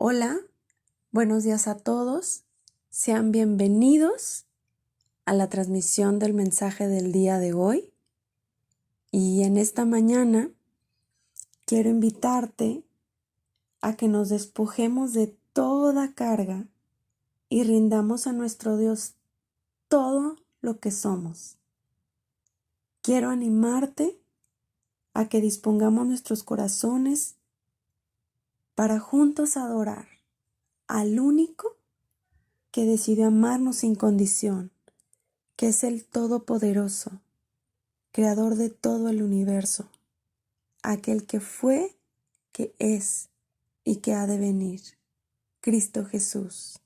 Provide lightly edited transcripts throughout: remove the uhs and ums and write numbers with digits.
Hola, buenos días a todos. Sean bienvenidos a la transmisión del mensaje del día de hoy. Y en esta mañana quiero invitarte a que nos despojemos de toda carga y rindamos a nuestro Dios todo lo que somos. Quiero animarte a que dispongamos nuestros corazones para juntos adorar al único que decidió amarnos sin condición, que es el Todopoderoso, Creador de todo el universo, aquel que fue, que es y que ha de venir, Cristo Jesús.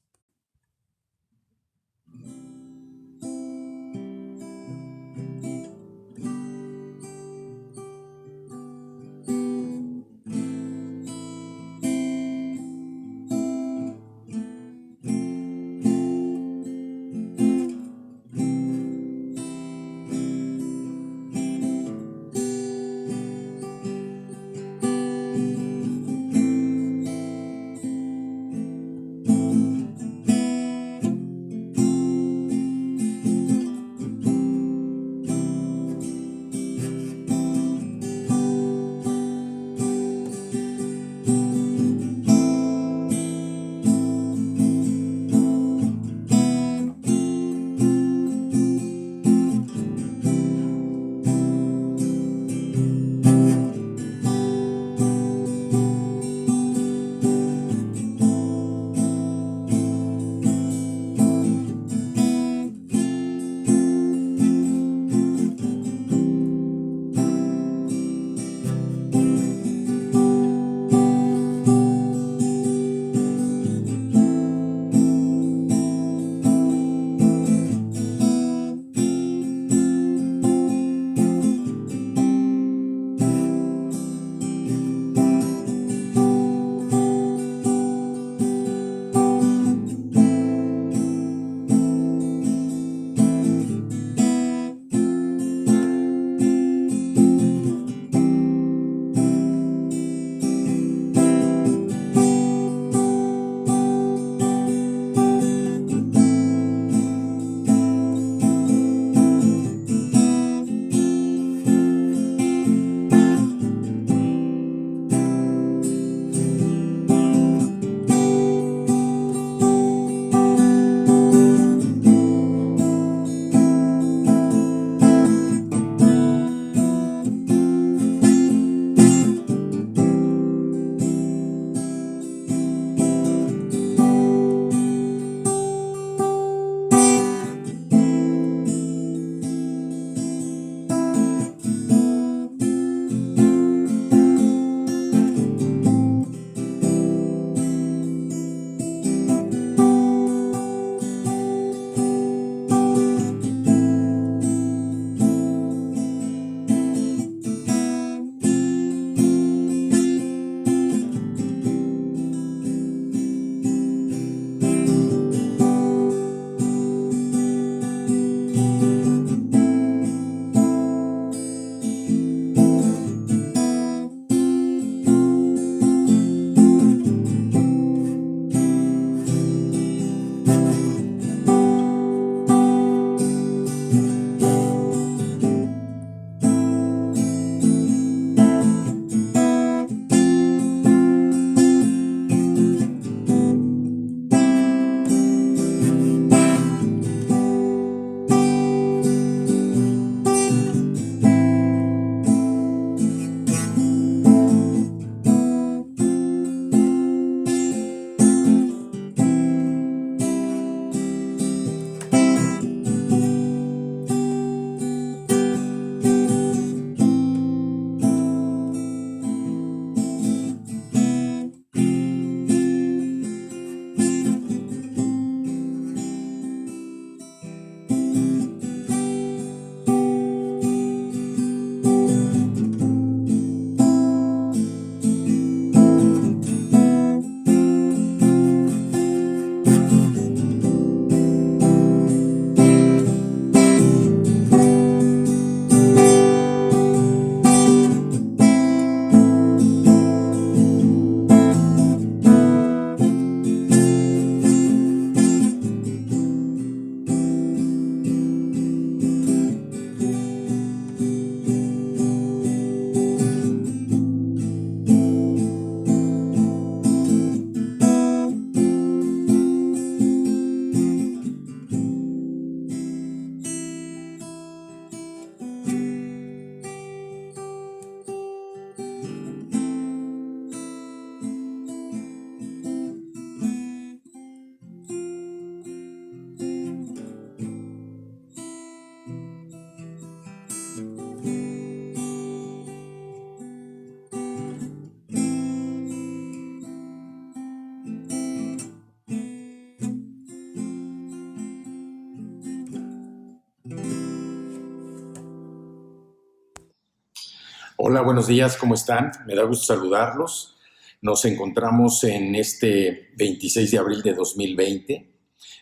Hola, buenos días, ¿cómo están? Me da gusto saludarlos. Nos encontramos en este 26 de abril de 2020.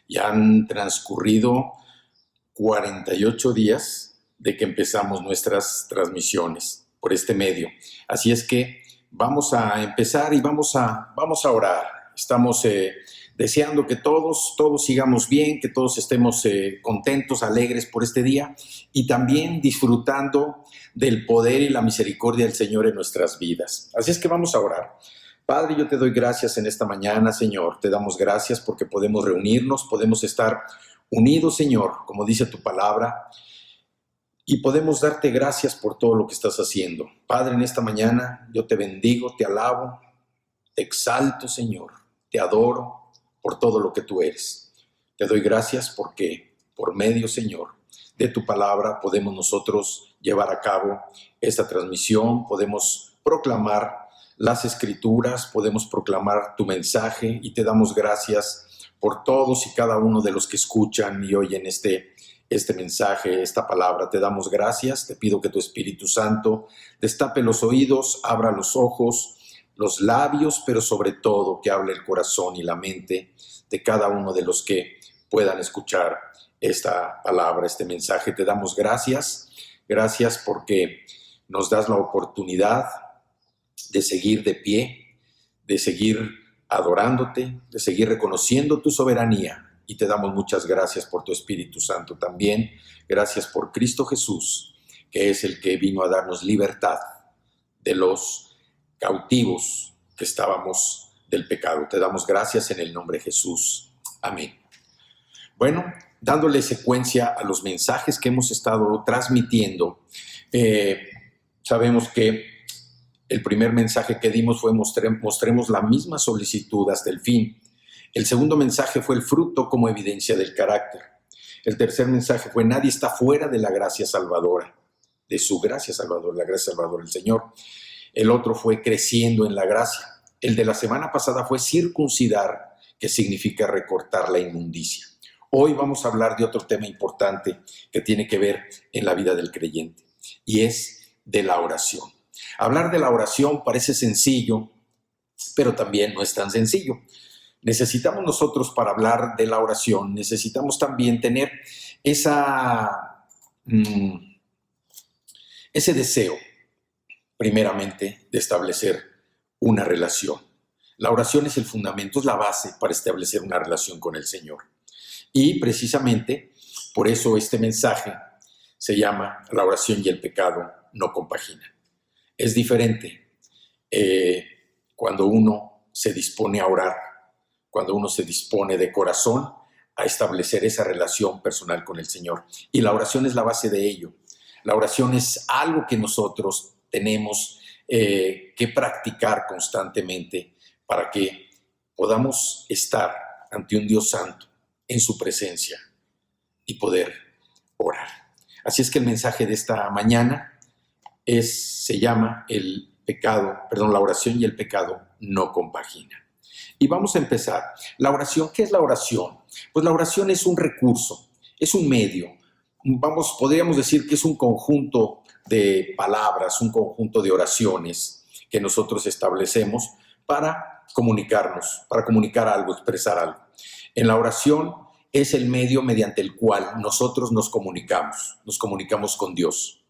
Ya han transcurrido 48 días de que empezamos nuestras transmisiones por este medio. Así es que vamos a empezar y vamos a orar. Estamos deseando que todos sigamos bien, que todos estemos contentos, alegres por este día y también disfrutando del poder y la misericordia del Señor en nuestras vidas. Así es que vamos a orar. Padre, yo te doy gracias en esta mañana, Señor. Te damos gracias porque podemos reunirnos, podemos estar unidos, Señor, como dice tu palabra, y podemos darte gracias por todo lo que estás haciendo. Padre, en esta mañana yo te bendigo, te alabo, te exalto, Señor, te adoro por todo lo que tú eres. Te doy gracias porque por medio, Señor, de tu palabra podemos nosotros llevar a cabo esta transmisión, podemos proclamar las escrituras, podemos proclamar tu mensaje y te damos gracias por todos y cada uno de los que escuchan y oyen este mensaje, esta palabra. Te damos gracias, te pido que tu Espíritu Santo destape los oídos, abra los ojos, los labios, pero sobre todo que hable el corazón y la mente de cada uno de los que puedan escuchar esta palabra, este mensaje. Te damos gracias porque nos das la oportunidad de seguir de pie, de seguir adorándote, de seguir reconociendo tu soberanía. Y te damos muchas gracias por tu Espíritu Santo también. Gracias por Cristo Jesús, que es el que vino a darnos libertad de los cautivos que estábamos del pecado. Te damos gracias en el nombre de Jesús. Amén. Bueno, dándole secuencia a los mensajes que hemos estado transmitiendo, sabemos que el primer mensaje que dimos fue mostremos la misma solicitud hasta el fin. El segundo mensaje fue el fruto como evidencia del carácter. El tercer mensaje fue nadie está fuera de la gracia salvadora, de su gracia salvadora, la gracia salvadora del Señor. El otro fue creciendo en la gracia. El de la semana pasada fue circuncidar, que significa recortar la inmundicia. Hoy vamos a hablar de otro tema importante que tiene que ver en la vida del creyente y es de la oración. Hablar de la oración parece sencillo, pero también no es tan sencillo. Necesitamos nosotros, para hablar de la oración, necesitamos también tener ese deseo, primeramente, de establecer una relación. La oración es el fundamento, es la base para establecer una relación con el Señor. Y precisamente por eso este mensaje se llama La oración y el pecado no compaginan. Es diferente cuando uno se dispone a orar, cuando uno se dispone de corazón a establecer esa relación personal con el Señor. Y la oración es la base de ello. La oración es algo que nosotros tenemos que practicar constantemente para que podamos estar ante un Dios santo en su presencia y poder orar. Así es que el mensaje de esta mañana se llama la oración y el pecado no compaginan. Y vamos a empezar. La oración, ¿qué es la oración? Pues la oración es un recurso, es un medio. Podríamos decir que es un conjunto de palabras, un conjunto de oraciones que nosotros establecemos para comunicarnos, para comunicar algo, expresar algo. En la oración es el medio mediante el cual nosotros nos comunicamos con Dios.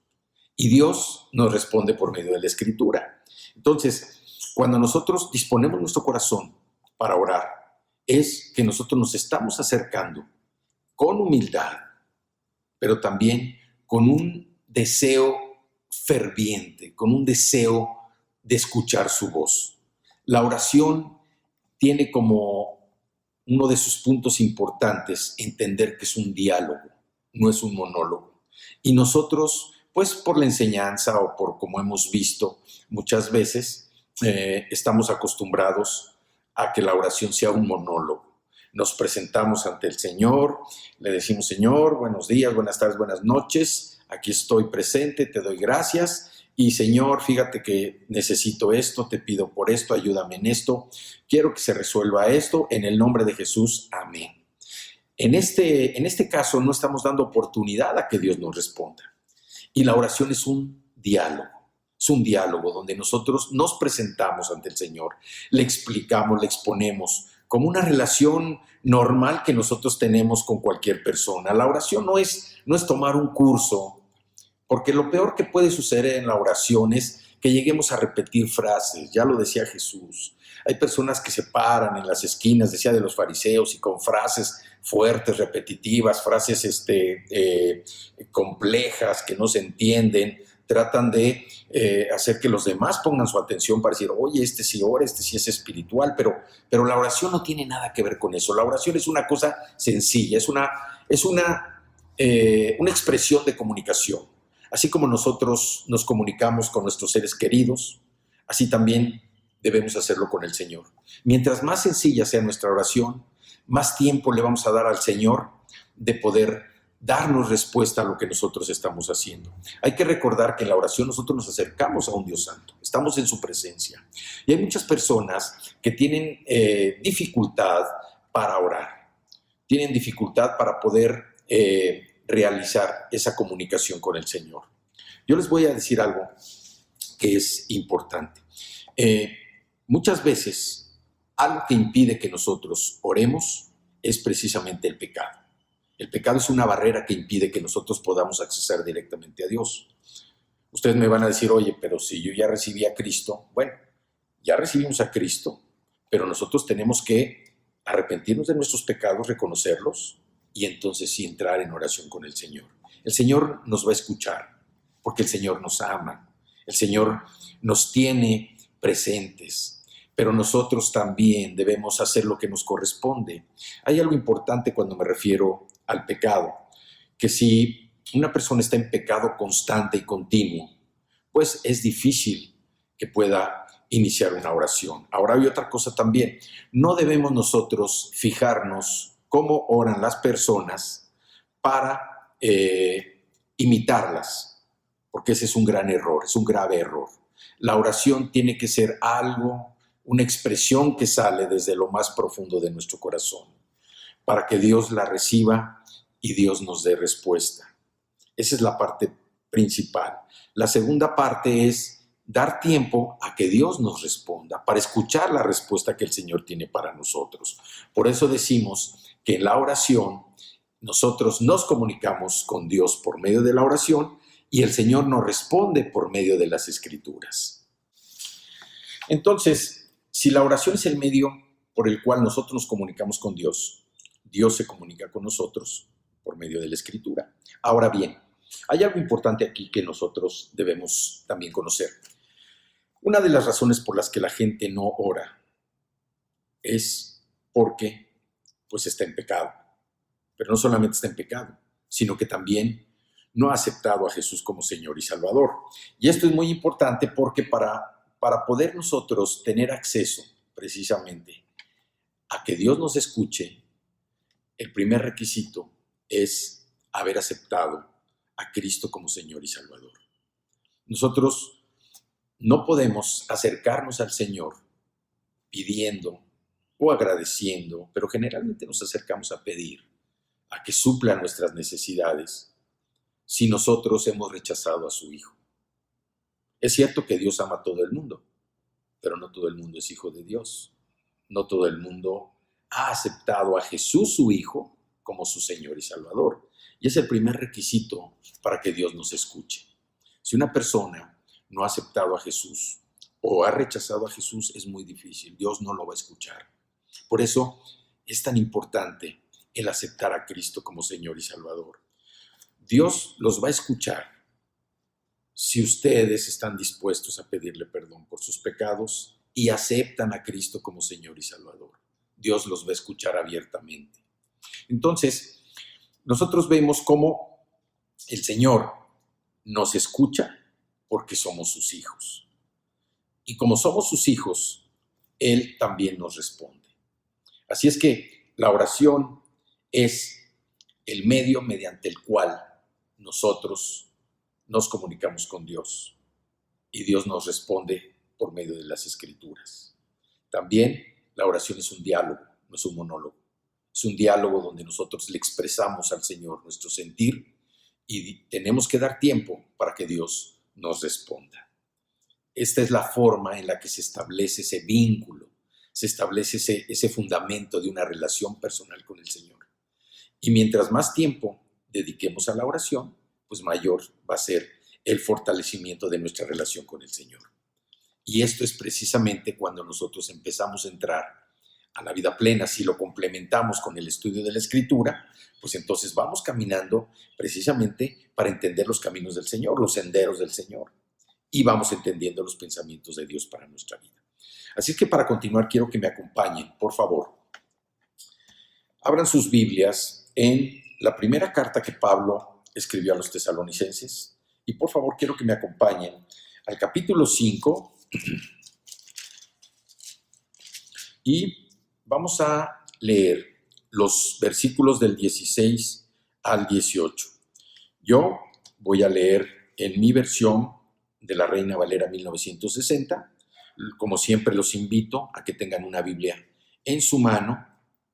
Y Dios nos responde por medio de la Escritura. Entonces, cuando nosotros disponemos nuestro corazón para orar, es que nosotros nos estamos acercando con humildad, pero también con un deseo ferviente, con un deseo de escuchar su voz. La oración tiene como uno de sus puntos importantes entender que es un diálogo, no es un monólogo. Y nosotros, pues por la enseñanza o por como hemos visto muchas veces, estamos acostumbrados a que la oración sea un monólogo. Nos presentamos ante el Señor, le decimos: Señor, buenos días, buenas tardes, buenas noches, aquí estoy presente, te doy gracias. Y Señor, fíjate que necesito esto, te pido por esto, ayúdame en esto, quiero que se resuelva esto, en el nombre de Jesús, amén. En este caso no estamos dando oportunidad a que Dios nos responda. Y la oración es un diálogo. Es un diálogo donde nosotros nos presentamos ante el Señor, le explicamos, le exponemos, como una relación normal que nosotros tenemos con cualquier persona. La oración no es tomar un curso, porque lo peor que puede suceder en la oración es que lleguemos a repetir frases. Ya lo decía Jesús. Hay personas que se paran en las esquinas, decía de los fariseos, y con frases fuertes, repetitivas, frases complejas que no se entienden, tratan de hacer que los demás pongan su atención para decir, oye, este sí ora, este sí es espiritual, pero la oración no tiene nada que ver con eso. La oración es una cosa sencilla, es una expresión de comunicación. Así como nosotros nos comunicamos con nuestros seres queridos, así también debemos hacerlo con el Señor. Mientras más sencilla sea nuestra oración, más tiempo le vamos a dar al Señor de poder darnos respuesta a lo que nosotros estamos haciendo. Hay que recordar que en la oración nosotros nos acercamos a un Dios santo, estamos en su presencia. Y hay muchas personas que tienen dificultad para orar, tienen dificultad para poder realizar esa comunicación con el Señor. Yo les voy a decir algo que es importante. Muchas veces algo que impide que nosotros oremos es precisamente el pecado. El pecado es una barrera que impide que nosotros podamos acceder directamente a Dios. Ustedes me van a decir, oye, pero si yo ya recibí a Cristo, bueno, ya recibimos a Cristo, pero nosotros tenemos que arrepentirnos de nuestros pecados, reconocerlos y entonces sí entrar en oración con el Señor. El Señor nos va a escuchar porque el Señor nos ama, el Señor nos tiene presentes, pero nosotros también debemos hacer lo que nos corresponde. Hay algo importante cuando me refiero al pecado, que si una persona está en pecado constante y continuo, pues es difícil que pueda iniciar una oración. Ahora hay otra cosa también, no debemos nosotros fijarnos cómo oran las personas para imitarlas, porque ese es un gran error, es un grave error. La oración tiene que ser algo, una expresión que sale desde lo más profundo de nuestro corazón, para que Dios la reciba y Dios nos dé respuesta. Esa es la parte principal. La segunda parte es dar tiempo a que Dios nos responda, para escuchar la respuesta que el Señor tiene para nosotros. Por eso decimos que en la oración nosotros nos comunicamos con Dios por medio de la oración y el Señor nos responde por medio de las Escrituras. Entonces, si la oración es el medio por el cual nosotros nos comunicamos con Dios, Dios se comunica con nosotros por medio de la Escritura. Ahora bien, hay algo importante aquí que nosotros debemos también conocer. Una de las razones por las que la gente no ora es porque pues está en pecado. Pero no solamente está en pecado, sino que también no ha aceptado a Jesús como Señor y Salvador. Y esto es muy importante porque para poder nosotros tener acceso precisamente a que Dios nos escuche, el primer requisito es haber aceptado a Cristo como Señor y Salvador. Nosotros no podemos acercarnos al Señor pidiendo o agradeciendo, pero generalmente nos acercamos a pedir, a que supla nuestras necesidades, si nosotros hemos rechazado a su Hijo. Es cierto que Dios ama a todo el mundo, pero no todo el mundo es hijo de Dios. No todo el mundo ha aceptado a Jesús, su Hijo, como su Señor y Salvador. Y es el primer requisito para que Dios nos escuche. Si una persona no ha aceptado a Jesús o ha rechazado a Jesús, es muy difícil. Dios no lo va a escuchar. Por eso es tan importante el aceptar a Cristo como Señor y Salvador. Dios los va a escuchar si ustedes están dispuestos a pedirle perdón por sus pecados y aceptan a Cristo como Señor y Salvador. Dios los va a escuchar abiertamente. Entonces, nosotros vemos cómo el Señor nos escucha porque somos sus hijos. Y como somos sus hijos, Él también nos responde. Así es que la oración es el medio mediante el cual nosotros nos comunicamos con Dios y Dios nos responde por medio de las Escrituras. También la oración es un diálogo, no es un monólogo. Es un diálogo donde nosotros le expresamos al Señor nuestro sentir y tenemos que dar tiempo para que Dios nos responda. Esta es la forma en la que se establece ese vínculo, se establece ese fundamento de una relación personal con el Señor. Y mientras más tiempo dediquemos a la oración, pues mayor va a ser el fortalecimiento de nuestra relación con el Señor. Y esto es precisamente cuando nosotros empezamos a entrar a la vida plena. Si lo complementamos con el estudio de la Escritura, pues entonces vamos caminando precisamente para entender los caminos del Señor, los senderos del Señor, y vamos entendiendo los pensamientos de Dios para nuestra vida. Así que para continuar quiero que me acompañen, por favor. Abran sus Biblias en la primera carta que Pablo escribió a los tesalonicenses, y por favor quiero que me acompañen al capítulo 5, y vamos a leer los versículos del 16 al 18. Yo voy a leer en mi versión de la Reina Valera 1960. Como siempre, los invito a que tengan una Biblia en su mano,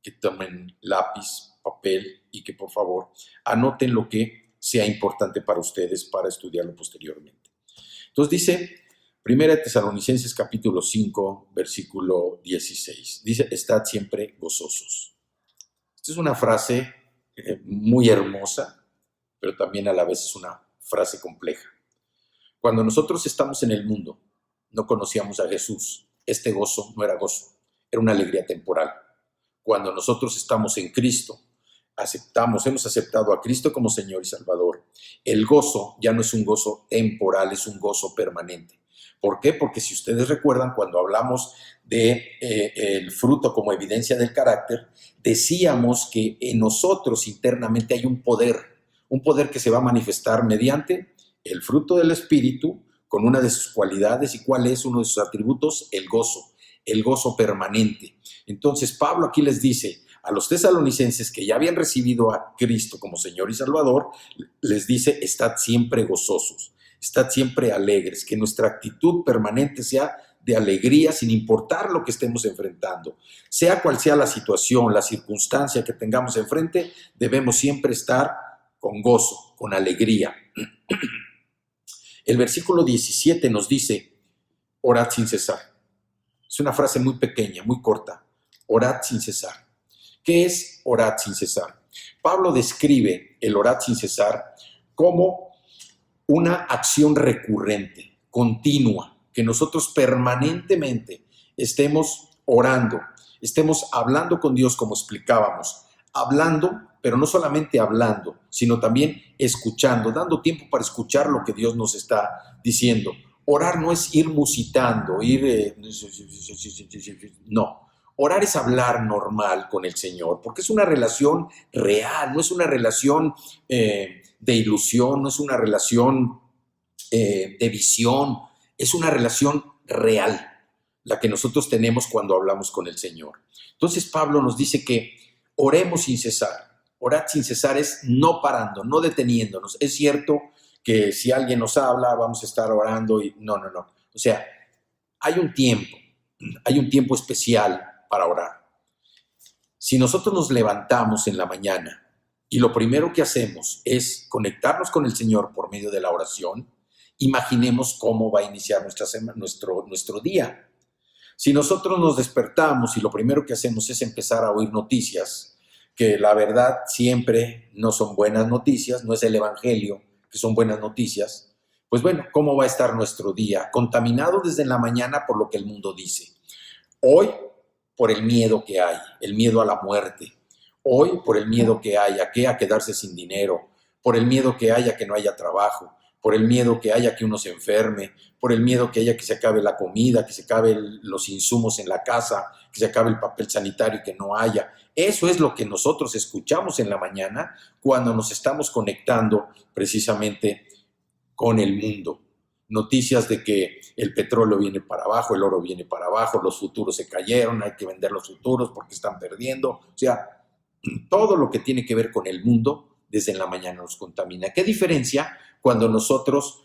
que tomen lápiz, papel y que por favor anoten lo que sea importante para ustedes para estudiarlo posteriormente. Entonces dice, Primera de Tesalonicenses capítulo 5, versículo 16. Dice, estad siempre gozosos. Esta es una frase muy hermosa, pero también a la vez es una frase compleja. Cuando nosotros estamos en el mundo, no conocíamos a Jesús. Este gozo no era gozo, era una alegría temporal. Cuando nosotros estamos en Cristo, hemos aceptado a Cristo como Señor y Salvador, el gozo ya no es un gozo temporal, es un gozo permanente. ¿Por qué? Porque si ustedes recuerdan, cuando hablamos de el fruto como evidencia del carácter, decíamos que en nosotros internamente hay un poder que se va a manifestar mediante el fruto del Espíritu, con una de sus cualidades. ¿Y cuál es uno de sus atributos? El gozo permanente. Entonces Pablo aquí les dice a los tesalonicenses que ya habían recibido a Cristo como Señor y Salvador, les dice, estad siempre gozosos, estad siempre alegres, que nuestra actitud permanente sea de alegría sin importar lo que estemos enfrentando. Sea cual sea la situación, la circunstancia que tengamos enfrente, debemos siempre estar con gozo, con alegría. El versículo 17 nos dice, orad sin cesar. Es una frase muy pequeña, muy corta. Orad sin cesar. ¿Qué es orad sin cesar? Pablo describe el orad sin cesar como una acción recurrente, continua, que nosotros permanentemente estemos orando, estemos hablando con Dios como explicábamos, hablando, pero no solamente hablando, sino también escuchando, dando tiempo para escuchar lo que Dios nos está diciendo. Orar no es ir musitando, no. Orar es hablar normal con el Señor, porque es una relación real, no es una relación de ilusión, no es una relación de visión, es una relación real, la que nosotros tenemos cuando hablamos con el Señor. Entonces Pablo nos dice que oremos sin cesar. Orar sin cesar es no parando, no deteniéndonos. Es cierto que si alguien nos habla, vamos a estar orando y no. O sea, hay un tiempo especial para orar. Si nosotros nos levantamos en la mañana y lo primero que hacemos es conectarnos con el Señor por medio de la oración, imaginemos cómo va a iniciar nuestro día. Si nosotros nos despertamos y lo primero que hacemos es empezar a oír noticias, que la verdad siempre no son buenas noticias, no es el evangelio que son buenas noticias, pues bueno, ¿cómo va a estar nuestro día? Contaminado desde la mañana por lo que el mundo dice. Hoy, por el miedo que hay, el miedo a la muerte. Hoy, por el miedo que hay, ¿a qué? A quedarse sin dinero. Por el miedo que haya que no haya trabajo. Por el miedo que haya que uno se enferme. Por el miedo que haya que se acabe la comida, que se acaben los insumos en la casa, que se acabe el papel sanitario y que no haya. Eso es lo que nosotros escuchamos en la mañana cuando nos estamos conectando precisamente con el mundo. Noticias de que el petróleo viene para abajo, el oro viene para abajo, los futuros se cayeron, hay que vender los futuros porque están perdiendo. O sea, todo lo que tiene que ver con el mundo desde en la mañana nos contamina. ¿Qué diferencia cuando nosotros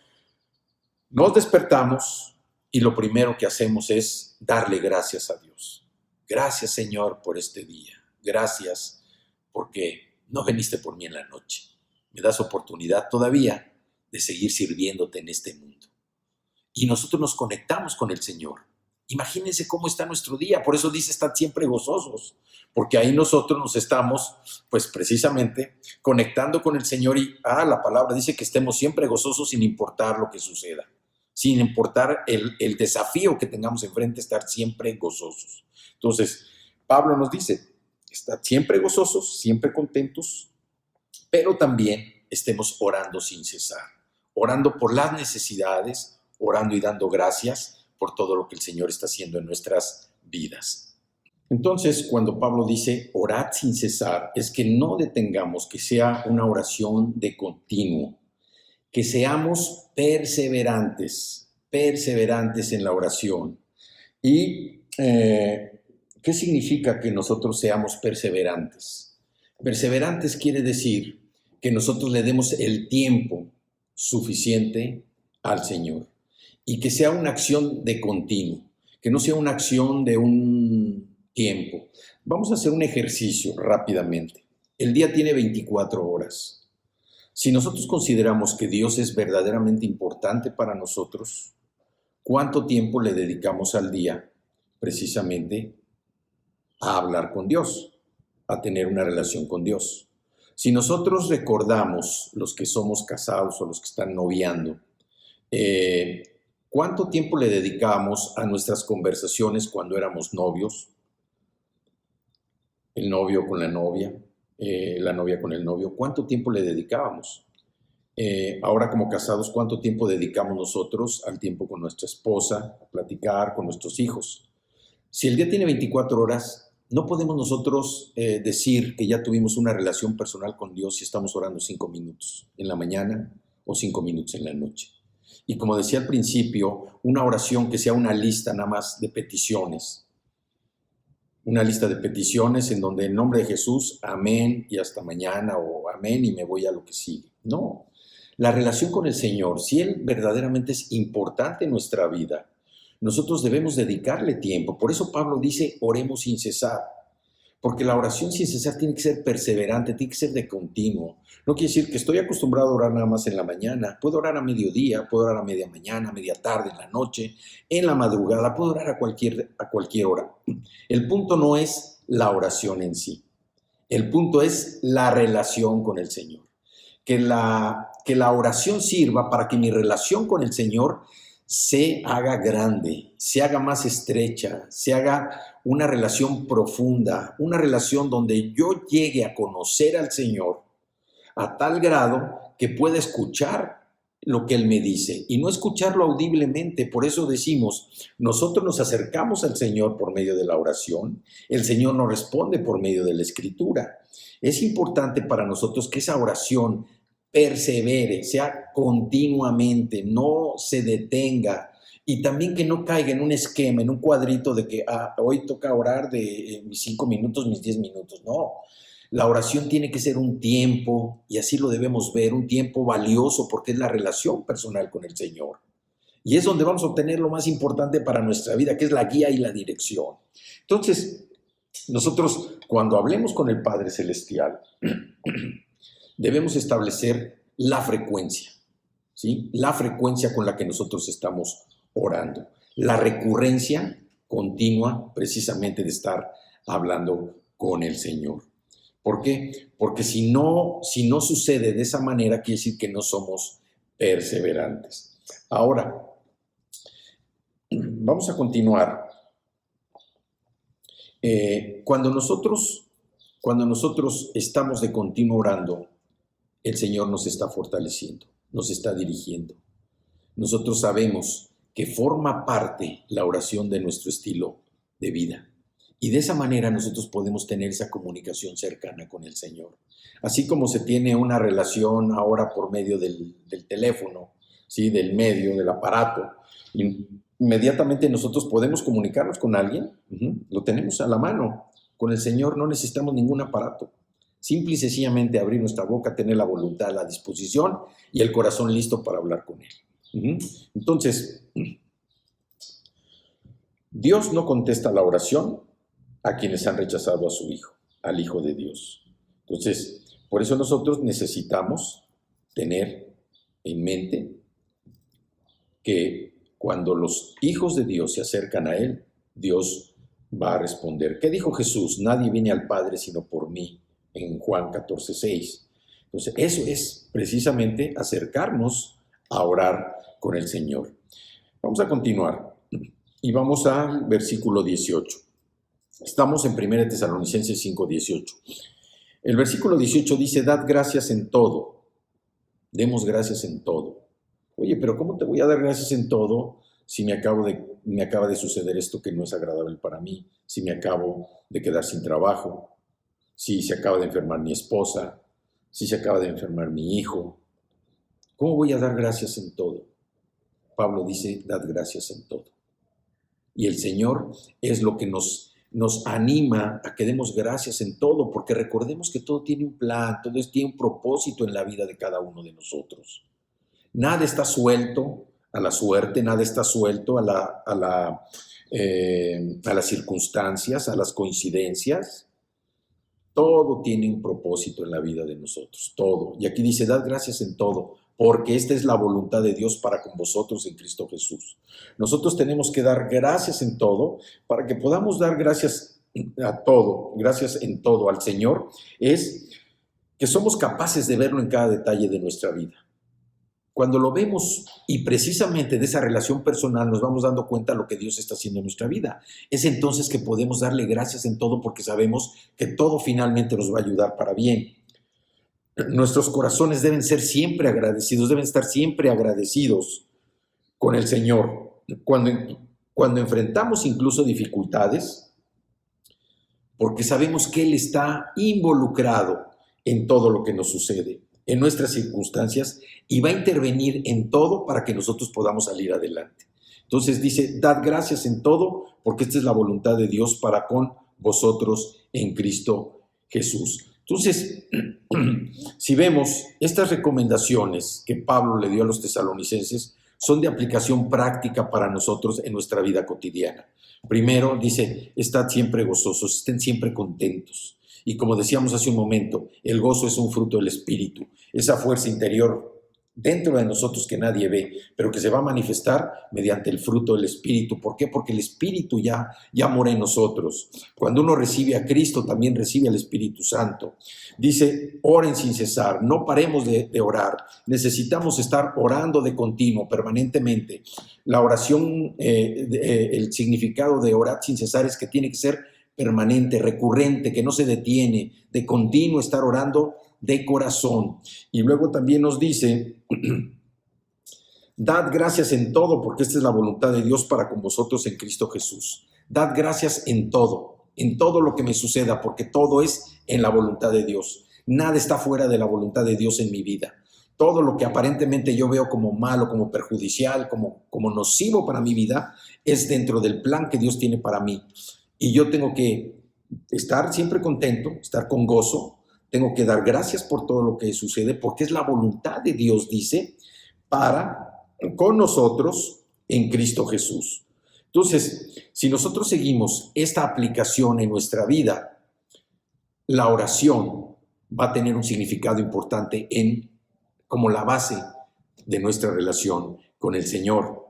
nos despertamos y lo primero que hacemos es darle gracias a Dios? Gracias, Señor, por este día. Gracias porque no viniste por mí en la noche. Me das oportunidad todavía de seguir sirviéndote en este mundo. y nosotros nos conectamos con el Señor. Imagínense cómo está nuestro día. Por eso dice, estad siempre gozosos, porque ahí nosotros nos estamos, pues precisamente, conectando con el Señor y la palabra dice que estemos siempre gozosos sin importar lo que suceda, sin importar el desafío que tengamos enfrente, estar siempre gozosos. Entonces, Pablo nos dice, estad siempre gozosos, siempre contentos, pero también estemos orando sin cesar, orando por las necesidades, orando y dando gracias por todo lo que el Señor está haciendo en nuestras vidas. Entonces, cuando Pablo dice orad sin cesar, es que no detengamos, que sea una oración de continuo, que seamos perseverantes en la oración. ¿Y qué significa que nosotros seamos perseverantes? Perseverantes quiere decir que nosotros le demos el tiempo suficiente al Señor y que sea una acción de continuo, que no sea una acción de un tiempo. Vamos a hacer un ejercicio rápidamente. El día tiene 24 horas. Si nosotros consideramos que Dios es verdaderamente importante para nosotros, ¿cuánto tiempo le dedicamos al día precisamente a hablar con Dios, a tener una relación con Dios? Si nosotros recordamos, los que somos casados o los que están noviando, ¿cuánto tiempo le dedicamos a nuestras conversaciones cuando éramos novios? El novio con la novia con el novio. ¿Cuánto tiempo le dedicábamos? Ahora como casados, ¿cuánto tiempo dedicamos nosotros al tiempo con nuestra esposa, a platicar con nuestros hijos? Si el día tiene 24 horas, no podemos nosotros decir que ya tuvimos una relación personal con Dios si estamos orando 5 minutos en la mañana o 5 minutos en la noche. Y como decía al principio, una oración que sea una lista nada más de peticiones. Una lista de peticiones en donde en nombre de Jesús, amén y hasta mañana, o amén y me voy a lo que sigue. No, la relación con el Señor, si Él verdaderamente es importante en nuestra vida, nosotros debemos dedicarle tiempo. Por eso Pablo dice, oremos sin cesar. Porque la oración sin cesar tiene que ser perseverante, tiene que ser de continuo. No quiere decir que estoy acostumbrado a orar nada más en la mañana. Puedo orar a mediodía, puedo orar a media mañana, a media tarde, en la noche, en la madrugada, puedo orar a cualquier hora. El punto no es la oración en sí. El punto es la relación con el Señor. Que la oración sirva para que mi relación con el Señor se haga grande, se haga más estrecha, se haga una relación profunda, una relación donde yo llegue a conocer al Señor a tal grado que pueda escuchar lo que Él me dice y no escucharlo audiblemente. Por eso decimos, nosotros nos acercamos al Señor por medio de la oración, el Señor nos responde por medio de la Escritura. Es importante para nosotros que esa oración persevere, sea continuamente, no se detenga y también que no caiga en un esquema, en un cuadrito de que hoy toca orar de mis 5 minutos, mis 10 minutos. No, la oración tiene que ser un tiempo y así lo debemos ver, un tiempo valioso porque es la relación personal con el Señor. Y es donde vamos a obtener lo más importante para nuestra vida, que es la guía y la dirección. Entonces, nosotros cuando hablemos con el Padre Celestial, debemos establecer la frecuencia, ¿sí? La frecuencia con la que nosotros estamos orando. La recurrencia continua precisamente de estar hablando con el Señor. ¿Por qué? Porque si no sucede de esa manera, quiere decir que no somos perseverantes. Ahora, vamos a continuar. Cuando nosotros estamos de continuo orando, el Señor nos está fortaleciendo, nos está dirigiendo. Nosotros sabemos que forma parte la oración de nuestro estilo de vida. Y de esa manera nosotros podemos tener esa comunicación cercana con el Señor. Así como se tiene una relación ahora por medio del teléfono, ¿sí? Del medio, del aparato. Inmediatamente nosotros podemos comunicarnos con alguien, lo tenemos a la mano. Con el Señor no necesitamos ningún aparato. Simple y sencillamente abrir nuestra boca, tener la voluntad, la disposición y el corazón listo para hablar con Él. Entonces, Dios no contesta la oración a quienes han rechazado a su Hijo, al Hijo de Dios. Entonces, por eso nosotros necesitamos tener en mente que cuando los hijos de Dios se acercan a Él, Dios va a responder. ¿Qué dijo Jesús? Nadie viene al Padre sino por mí, en Juan 14:6. Entonces, eso es precisamente acercarnos a orar con el Señor. Vamos a continuar y vamos al versículo 18. Estamos en 1 Tesalonicenses 5:18. El versículo 18 dice, dad gracias en todo. Demos gracias en todo. Oye, pero ¿cómo te voy a dar gracias en todo si me acaba de suceder esto que no es agradable para mí? Si me acabo de quedar sin trabajo, si se acaba de enfermar mi esposa, si se acaba de enfermar mi hijo. ¿Cómo voy a dar gracias en todo? Pablo dice, dad gracias en todo. Y el Señor es lo que nos anima a que demos gracias en todo, porque recordemos que todo tiene un plan, todo tiene un propósito en la vida de cada uno de nosotros. Nada está suelto a la suerte, nada está suelto a las circunstancias, a las coincidencias. Todo tiene un propósito en la vida de nosotros, todo. Y aquí dice, dad gracias en todo, porque esta es la voluntad de Dios para con vosotros en Cristo Jesús. Nosotros tenemos que dar gracias en todo, para que podamos dar gracias a todo, gracias en todo al Señor, es que somos capaces de verlo en cada detalle de nuestra vida. Cuando lo vemos y precisamente de esa relación personal nos vamos dando cuenta de lo que Dios está haciendo en nuestra vida. Es entonces que podemos darle gracias en todo porque sabemos que todo finalmente nos va a ayudar para bien. Nuestros corazones deben ser siempre agradecidos, deben estar siempre agradecidos con el Señor. Cuando enfrentamos incluso dificultades, porque sabemos que Él está involucrado en todo lo que nos sucede, en nuestras circunstancias, y va a intervenir en todo para que nosotros podamos salir adelante. Entonces dice, dad gracias en todo, porque esta es la voluntad de Dios para con vosotros en Cristo Jesús. Entonces, si vemos estas recomendaciones que Pablo le dio a los tesalonicenses, son de aplicación práctica para nosotros en nuestra vida cotidiana. Primero, dice, estad siempre gozosos, estén siempre contentos. Y como decíamos hace un momento, el gozo es un fruto del Espíritu, esa fuerza interior dentro de nosotros que nadie ve, pero que se va a manifestar mediante el fruto del Espíritu. ¿Por qué? Porque el Espíritu ya mora en nosotros. Cuando uno recibe a Cristo, también recibe al Espíritu Santo. Dice, oren sin cesar, no paremos de orar. Necesitamos estar orando de continuo, permanentemente. La oración, el significado de orar sin cesar es que tiene que ser permanente, recurrente, que no se detiene, de continuo estar orando de corazón. Y luego también nos dice, dad gracias en todo, porque esta es la voluntad de Dios para con vosotros en Cristo Jesús. Dad gracias en todo lo que me suceda, porque todo es en la voluntad de Dios. Nada está fuera de la voluntad de Dios en mi vida. Todo lo que aparentemente yo veo como malo, como perjudicial, como nocivo para mi vida, es dentro del plan que Dios tiene para mí. Y yo tengo que estar siempre contento, estar con gozo. Tengo que dar gracias por todo lo que sucede, porque es la voluntad de Dios, dice, para con nosotros en Cristo Jesús. Entonces, si nosotros seguimos esta aplicación en nuestra vida, la oración va a tener un significado importante como la base de nuestra relación con el Señor.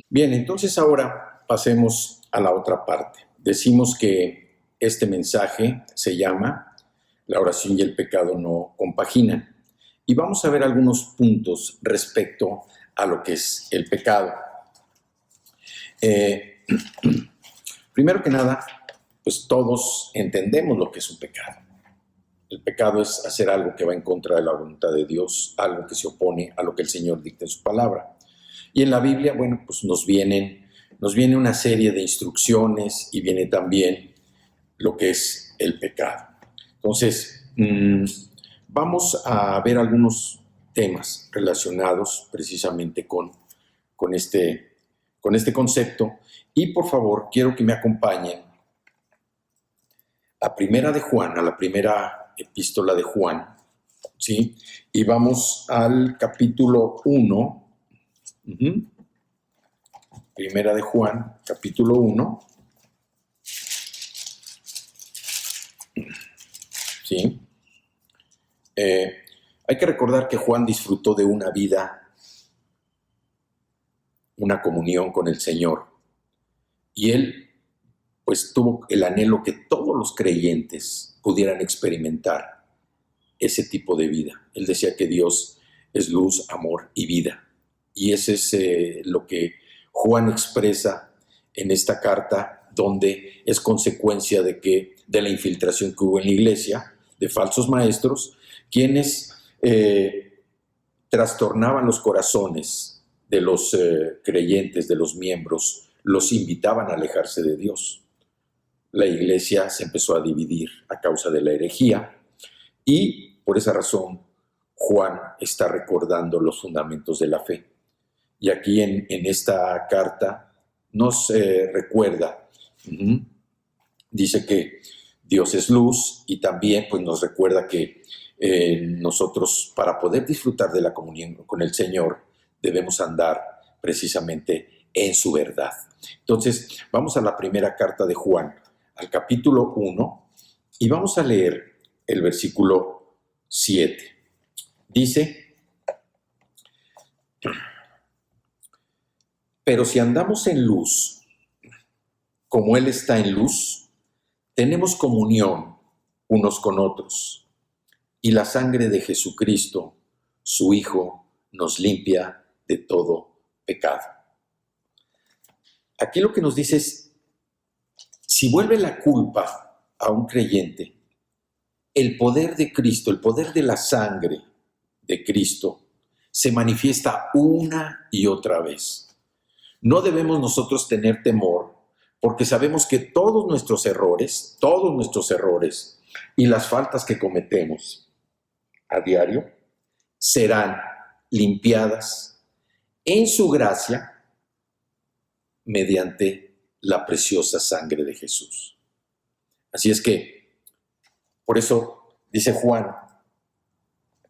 Bien, entonces ahora pasemos a la otra parte. Decimos que este mensaje se llama La oración y el pecado no compaginan. Y vamos a ver algunos puntos respecto a lo que es el pecado. Primero que nada, pues todos entendemos lo que es un pecado. El pecado es hacer algo que va en contra de la voluntad de Dios, algo que se opone a lo que el Señor dicta en su palabra. Y en la Biblia, bueno, pues nos viene una serie de instrucciones y viene también lo que es el pecado. Entonces, vamos a ver algunos temas relacionados precisamente con este concepto. Y por favor, quiero que me acompañen a Primera de Juan, a la primera epístola de Juan, ¿sí? Y vamos al capítulo 1. Primera de Juan, capítulo 1. ¿Sí? Hay que recordar que Juan disfrutó de una vida una comunión con el Señor. Y él pues tuvo el anhelo que todos los creyentes pudieran experimentar ese tipo de vida. Él decía que Dios es luz, amor y vida. Y ese es lo que Juan expresa en esta carta, donde es consecuencia de la infiltración que hubo en la iglesia de falsos maestros, quienes trastornaban los corazones de los creyentes, de los miembros, los invitaban a alejarse de Dios. La iglesia se empezó a dividir a causa de la herejía y por esa razón Juan está recordando los fundamentos de la fe. Y aquí en esta carta nos recuerda, dice que Dios es luz y también pues, nos recuerda que nosotros para poder disfrutar de la comunión con el Señor debemos andar precisamente en su verdad. Entonces vamos a la primera carta de Juan, al capítulo 1 y vamos a leer el versículo 7. Dice: pero si andamos en luz, como Él está en luz, tenemos comunión unos con otros, y la sangre de Jesucristo, su Hijo, nos limpia de todo pecado. Aquí lo que nos dice es, si vuelve la culpa a un creyente, el poder de Cristo, el poder de la sangre de Cristo, se manifiesta una y otra vez. No debemos nosotros tener temor, porque sabemos que todos nuestros errores y las faltas que cometemos a diario serán limpiadas en su gracia mediante la preciosa sangre de Jesús. Así es que, por eso dice Juan,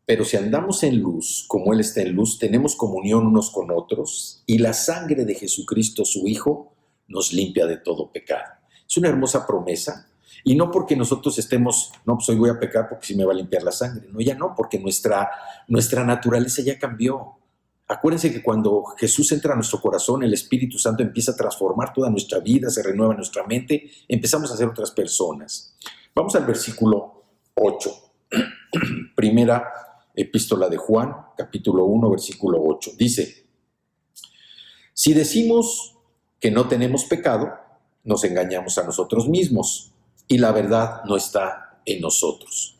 pero si andamos en luz, como Él está en luz, tenemos comunión unos con otros, y la sangre de Jesucristo, su Hijo, nos limpia de todo pecado. Es una hermosa promesa, y no porque nosotros estemos, no, pues hoy voy a pecar porque sí me va a limpiar la sangre. No, ya no, porque nuestra naturaleza ya cambió. Acuérdense que cuando Jesús entra a nuestro corazón, el Espíritu Santo empieza a transformar toda nuestra vida, se renueva nuestra mente, empezamos a ser otras personas. Vamos al versículo 8. Primera epístola de Juan, capítulo 1, versículo 8. Dice: si decimos que no tenemos pecado, nos engañamos a nosotros mismos y la verdad no está en nosotros.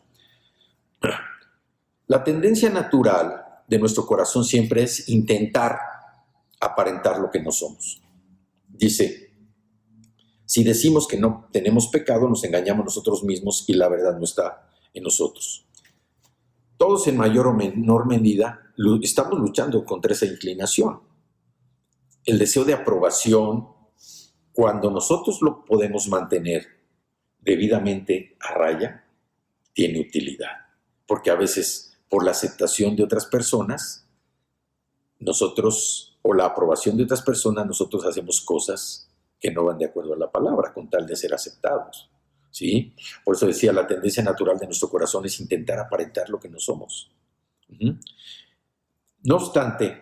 La tendencia natural de nuestro corazón siempre es intentar aparentar lo que no somos. Dice: si decimos que no tenemos pecado, nos engañamos nosotros mismos y la verdad no está en nosotros. Todos en mayor o menor medida estamos luchando contra esa inclinación. El deseo de aprobación, cuando nosotros lo podemos mantener debidamente a raya, tiene utilidad. Porque a veces, por la aceptación de otras personas, nosotros, o la aprobación de otras personas, nosotros hacemos cosas que no van de acuerdo a la palabra, con tal de ser aceptados. ¿Sí? Por eso decía, la tendencia natural de nuestro corazón es intentar aparentar lo que no somos. No obstante,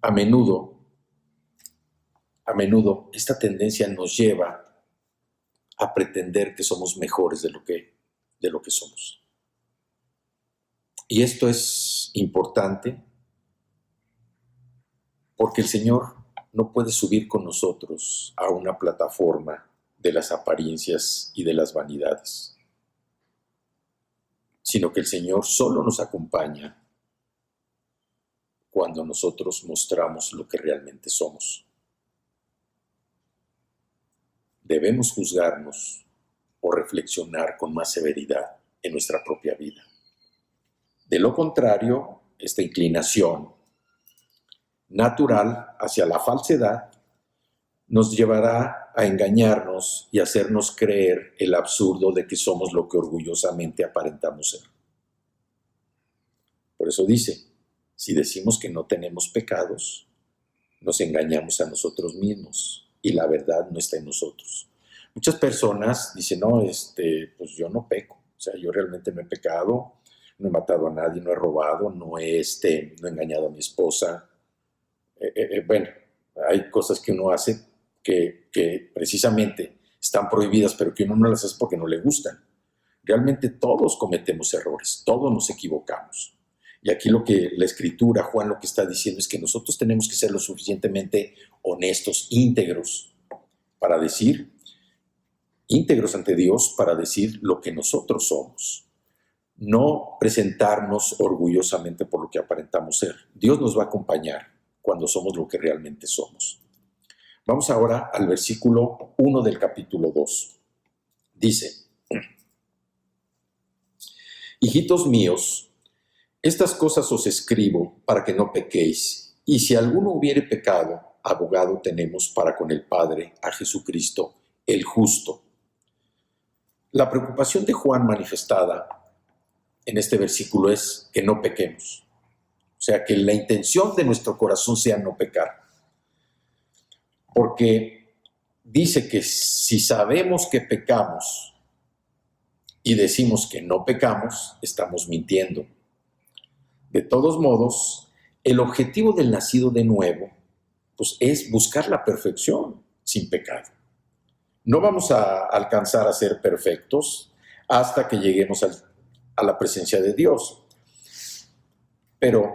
a menudo esta tendencia nos lleva a pretender que somos mejores de lo que somos. Y esto es importante porque el Señor no puede subir con nosotros a una plataforma de las apariencias y de las vanidades, sino que el Señor solo nos acompaña cuando nosotros mostramos lo que realmente somos. Debemos juzgarnos o reflexionar con más severidad en nuestra propia vida. De lo contrario, esta inclinación natural hacia la falsedad nos llevará a engañarnos y hacernos creer el absurdo de que somos lo que orgullosamente aparentamos ser. Por eso dice, si decimos que no tenemos pecados, nos engañamos a nosotros mismos y la verdad no está en nosotros. Muchas personas dicen, no, pues yo no peco, o sea, yo realmente no he pecado, no he matado a nadie, no he robado, no he engañado a mi esposa, bueno, hay cosas que uno hace que precisamente están prohibidas, pero que uno no las hace porque no le gustan. Realmente todos cometemos errores, todos nos equivocamos. Y aquí lo que la Escritura, Juan, lo que está diciendo es que nosotros tenemos que ser lo suficientemente honestos, íntegros ante Dios para decir lo que nosotros somos. No presentarnos orgullosamente por lo que aparentamos ser. Dios nos va a acompañar cuando somos lo que realmente somos. Vamos ahora al versículo 1 del capítulo 2. Dice: Hijitos míos, estas cosas os escribo para que no pequéis, y si alguno hubiere pecado, abogado tenemos para con el Padre, a Jesucristo, el justo. La preocupación de Juan manifestada en este versículo es que no pequemos. O sea, que la intención de nuestro corazón sea no pecar. Porque dice que si sabemos que pecamos y decimos que no pecamos, estamos mintiendo. De todos modos, el objetivo del nacido de nuevo, pues, es buscar la perfección sin pecado. No vamos a alcanzar a ser perfectos hasta que lleguemos a la presencia de Dios. Pero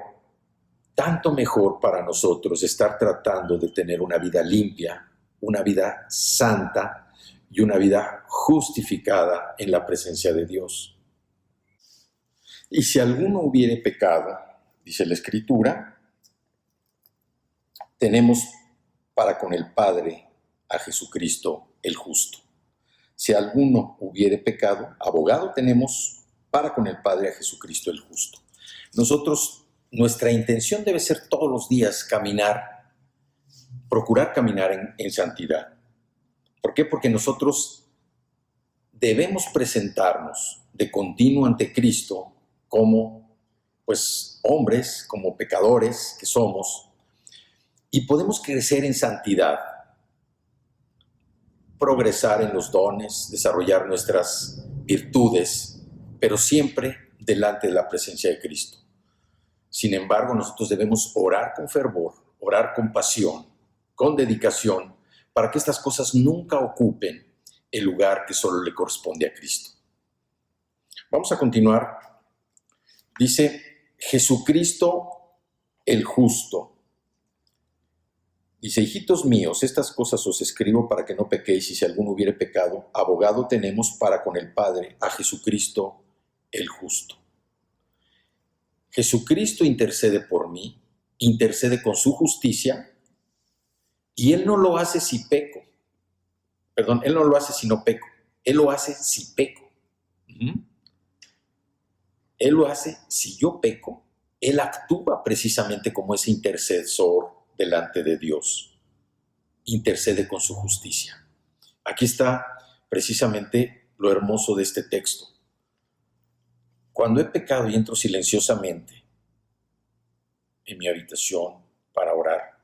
tanto mejor para nosotros estar tratando de tener una vida limpia, una vida santa y una vida justificada en la presencia de Dios. Y si alguno hubiere pecado, dice la Escritura, tenemos para con el Padre a Jesucristo el justo. Si alguno hubiere pecado, abogado tenemos para con el Padre a Jesucristo el justo. Nuestra intención debe ser todos los días procurar caminar en santidad. ¿Por qué? Porque nosotros debemos presentarnos de continuo ante Cristo como, pues, hombres, como pecadores que somos, y podemos crecer en santidad, progresar en los dones, desarrollar nuestras virtudes, pero siempre delante de la presencia de Cristo. Sin embargo, nosotros debemos orar con fervor, orar con pasión, con dedicación, para que estas cosas nunca ocupen el lugar que solo le corresponde a Cristo. Vamos a continuar. Dice: Jesucristo el justo. Dice: hijitos míos, estas cosas os escribo para que no pequéis, y si alguno hubiere pecado, abogado tenemos para con el Padre, a Jesucristo el justo. Jesucristo intercede por mí, intercede con su justicia, y Él no lo hace si peco. Perdón, Él no lo hace si no peco. Él lo hace si peco. Él lo hace si yo peco. Él actúa precisamente como ese intercesor delante de Dios. Intercede con su justicia. Aquí está precisamente lo hermoso de este texto. Cuando he pecado y entro silenciosamente en mi habitación para orar,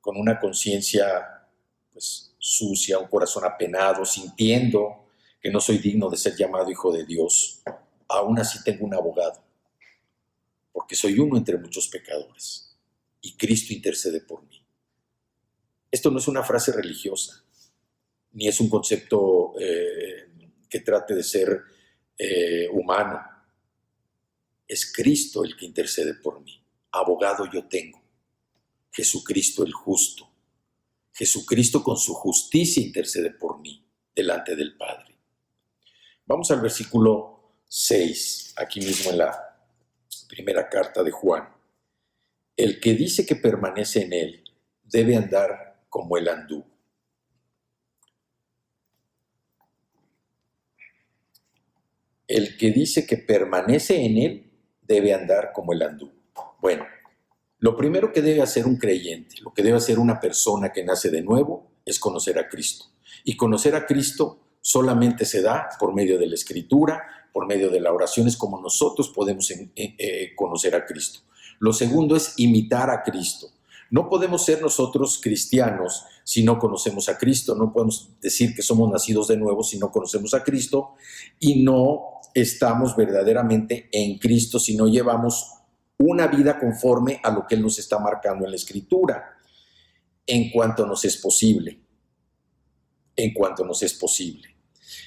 con una conciencia, pues, sucia, un corazón apenado, sintiendo que no soy digno de ser llamado hijo de Dios, aún así tengo un abogado, porque soy uno entre muchos pecadores, y Cristo intercede por mí. Esto no es una frase religiosa, ni es un concepto que trate de ser humano. Es Cristo el que intercede por mí. Abogado yo tengo. Jesucristo el justo. Jesucristo con su justicia intercede por mí delante del Padre. Vamos al versículo 6, aquí mismo en la primera carta de Juan. El que dice que permanece en él debe andar como él anduvo. El que dice que permanece en él debe andar como él anduvo. Bueno, lo primero que debe hacer un creyente, lo que debe hacer una persona que nace de nuevo, es conocer a Cristo. Y conocer a Cristo solamente se da por medio de la Escritura, por medio de la oración, es como nosotros podemos conocer a Cristo. Lo segundo es imitar a Cristo. No podemos ser nosotros cristianos si no conocemos a Cristo. No podemos decir que somos nacidos de nuevo si no conocemos a Cristo y no estamos verdaderamente en Cristo si no llevamos una vida conforme a lo que Él nos está marcando en la Escritura, en cuanto nos es posible. En cuanto nos es posible.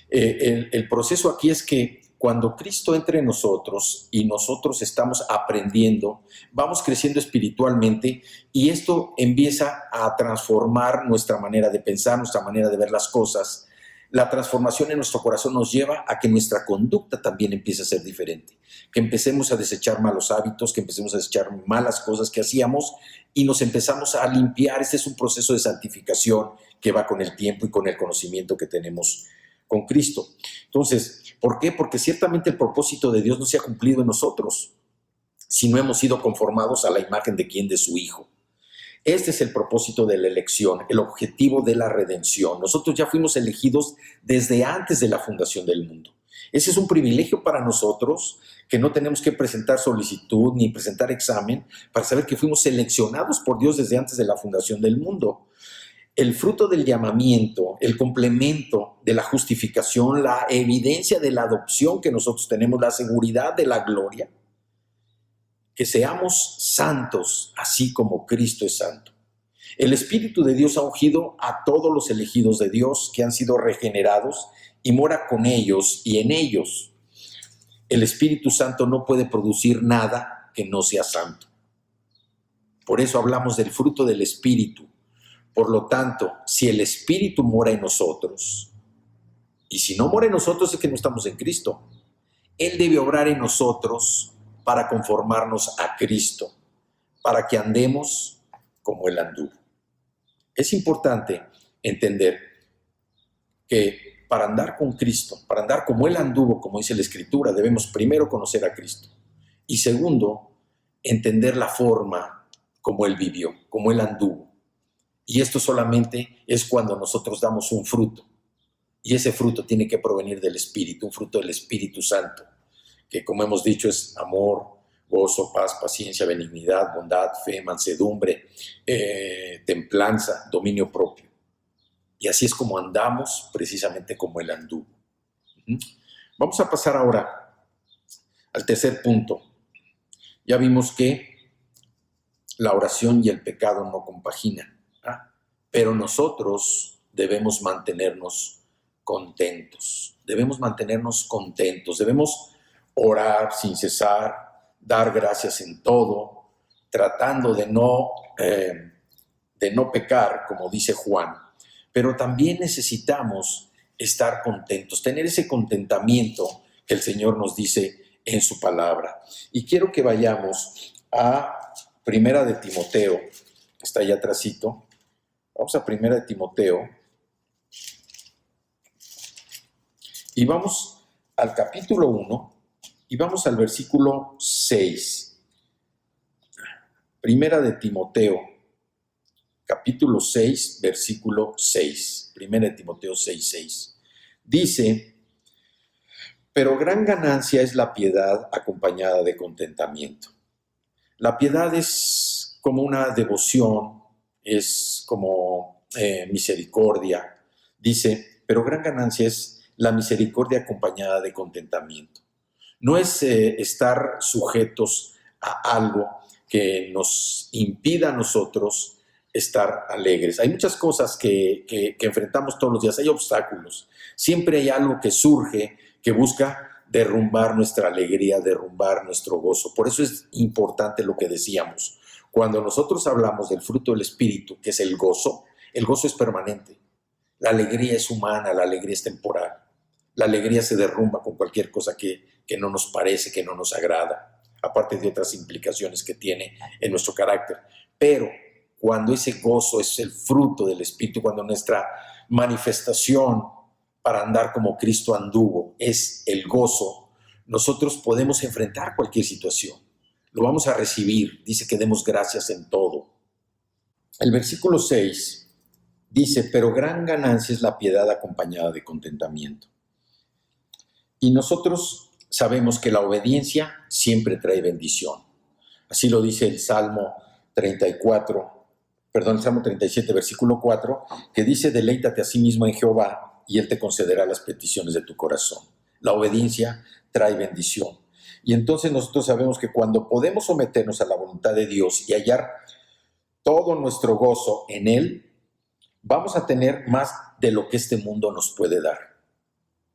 El proceso aquí es que cuando Cristo entre en nosotros y nosotros estamos aprendiendo, vamos creciendo espiritualmente y esto empieza a transformar nuestra manera de pensar, nuestra manera de ver las cosas. La transformación en nuestro corazón nos lleva a que nuestra conducta también empiece a ser diferente, que empecemos a desechar malos hábitos, que empecemos a desechar malas cosas que hacíamos y nos empezamos a limpiar. Este es un proceso de santificación que va con el tiempo y con el conocimiento que tenemos con Cristo. Entonces, ¿por qué? Porque ciertamente el propósito de Dios no se ha cumplido en nosotros si no hemos sido conformados a la imagen de quién, de su Hijo. Este es el propósito de la elección, el objetivo de la redención. Nosotros ya fuimos elegidos desde antes de la fundación del mundo. Ese es un privilegio para nosotros, que no tenemos que presentar solicitud ni presentar examen para saber que fuimos seleccionados por Dios desde antes de la fundación del mundo. El fruto del llamamiento, el complemento de la justificación, la evidencia de la adopción que nosotros tenemos, la seguridad de la gloria, que seamos santos así como Cristo es santo. El Espíritu de Dios ha ungido a todos los elegidos de Dios que han sido regenerados y mora con ellos y en ellos. El Espíritu Santo no puede producir nada que no sea santo. Por eso hablamos del fruto del Espíritu. Por lo tanto, si el Espíritu mora en nosotros, y si no mora en nosotros es que no estamos en Cristo, Él debe obrar en nosotros para conformarnos a Cristo, para que andemos como Él anduvo. Es importante entender que para andar con Cristo, para andar como Él anduvo, como dice la Escritura, debemos primero conocer a Cristo y segundo, entender la forma como Él vivió, como Él anduvo. Y esto solamente es cuando nosotros damos un fruto. Y ese fruto tiene que provenir del Espíritu, un fruto del Espíritu Santo, que como hemos dicho es amor, gozo, paz, paciencia, benignidad, bondad, fe, mansedumbre, templanza, dominio propio. Y así es como andamos, precisamente como Él anduvo. Vamos a pasar ahora al tercer punto. Ya vimos que la oración y el pecado no compaginan. Pero nosotros debemos mantenernos contentos. Debemos mantenernos contentos. Debemos orar sin cesar, dar gracias en todo, tratando de no pecar, como dice Juan. Pero también necesitamos estar contentos, tener ese contentamiento que el Señor nos dice en su palabra. Y quiero que vayamos a Primera de Timoteo, que está allá atrásito. Vamos a Primera de Timoteo y vamos al capítulo 1 y vamos al versículo 6. Primera de Timoteo, capítulo 6, versículo 6. Primera de Timoteo 6, 6. Dice, pero gran ganancia es la piedad acompañada de contentamiento. La piedad es como una devoción, es como misericordia. Dice, pero gran ganancia es la misericordia acompañada de contentamiento. No es estar sujetos a algo que nos impida a nosotros estar alegres. Hay muchas cosas que enfrentamos todos los días, hay obstáculos. Siempre hay algo que surge, que busca derrumbar nuestra alegría, derrumbar nuestro gozo. Por eso es importante lo que decíamos. Cuando nosotros hablamos del fruto del Espíritu, que es el gozo es permanente. La alegría es humana, la alegría es temporal. La alegría se derrumba con cualquier cosa que no nos parece, que no nos agrada, aparte de otras implicaciones que tiene en nuestro carácter. Pero cuando ese gozo es el fruto del Espíritu, cuando nuestra manifestación para andar como Cristo anduvo es el gozo, nosotros podemos enfrentar cualquier situación. Lo vamos a recibir. Dice que demos gracias en todo. El versículo 6 dice, pero gran ganancia es la piedad acompañada de contentamiento. Y nosotros sabemos que la obediencia siempre trae bendición. Así lo dice el Salmo 37, versículo 4, que dice, deleítate a sí mismo en Jehová y Él te concederá las peticiones de tu corazón. La obediencia trae bendición. Y entonces nosotros sabemos que cuando podemos someternos a la voluntad de Dios y hallar todo nuestro gozo en Él, vamos a tener más de lo que este mundo nos puede dar.